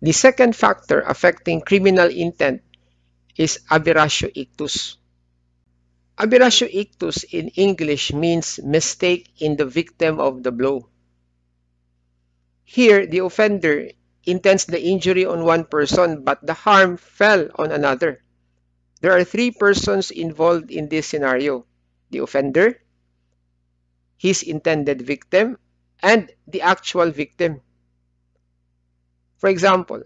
The second factor affecting criminal intent is aberratio ictus. Aberratio ictus in English means mistake in the victim of the blow. Here, the offender intends the injury on one person, but the harm fell on another. There are three persons involved in this scenario: the offender, his intended victim, and the actual victim. For example,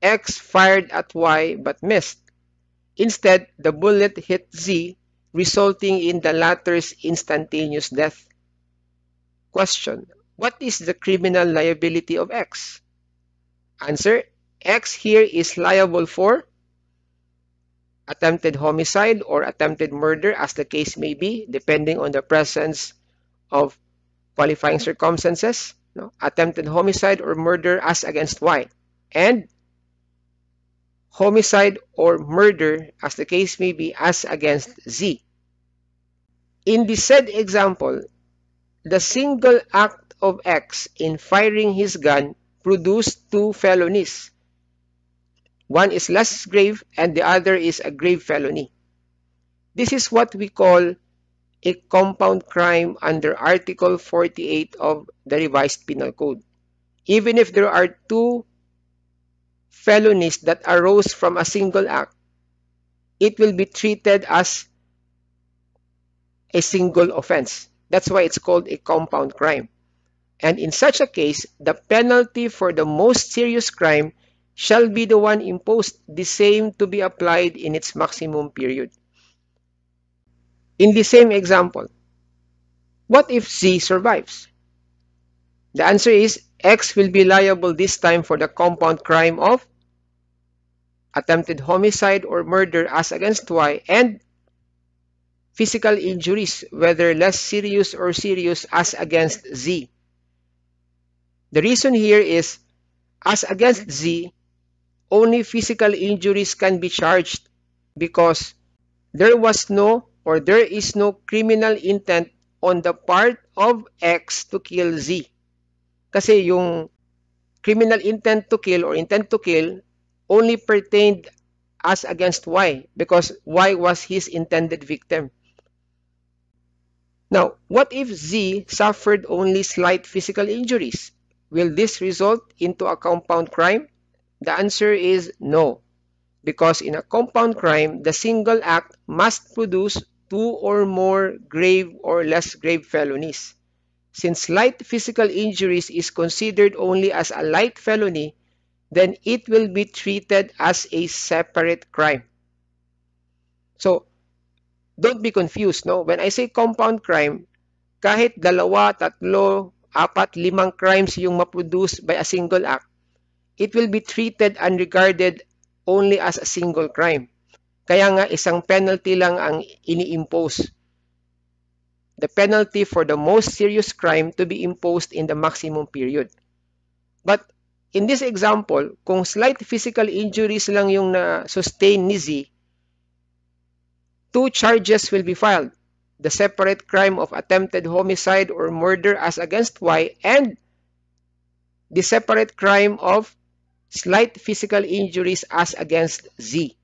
X fired at Y but missed. Instead, the bullet hit Z, resulting in the latter's instantaneous death. Question: what is the criminal liability of X? Answer: X here is liable for attempted homicide or attempted murder, as the case may be, depending on the presence of qualifying circumstances. Attempted homicide or murder as against Y, and homicide or murder, as the case may be, as against Z. In the said example, the single act of X in firing his gun produced two felonies. One is less grave and the other is a grave felony. This is what we call a compound crime under Article 48 of the Revised Penal Code. Even if there are two felonies that arose from a single act, it will be treated as a single offense. That's why it's called a compound crime. And in such a case, the penalty for the most serious crime shall be the one imposed, the same to be applied in its maximum period. In the same example, what if Z survives? The answer is X will be liable this time for the compound crime of attempted homicide or murder as against Y, and physical injuries, whether less serious or serious, as against Z. The reason here is, as against Z, only physical injuries can be charged because there was no or there is no criminal intent on the part of X to kill Z. Kasi yung criminal intent to kill or intent to kill only pertained as against Y because Y was his intended victim. Now, what if Z suffered only slight physical injuries? Will this result into a compound crime? The answer is no, because in a compound crime, the single act must produce two or more grave or less grave felonies. Since light physical injuries is considered only as a light felony, then it will be treated as a separate crime. So, don't be confused, no? When I say compound crime, kahit dalawa, tatlo, apat, limang crimes yung maproduce by a single act, it will be treated and regarded only as a single crime. Kaya nga, isang penalty lang ang ini-impose. The penalty for the most serious crime to be imposed in the maximum period. But in this example, kung slight physical injuries lang yung na-sustain ni Z, two charges will be filed. The separate crime of attempted homicide or murder as against Y, and the separate crime of slight physical injuries as against Z.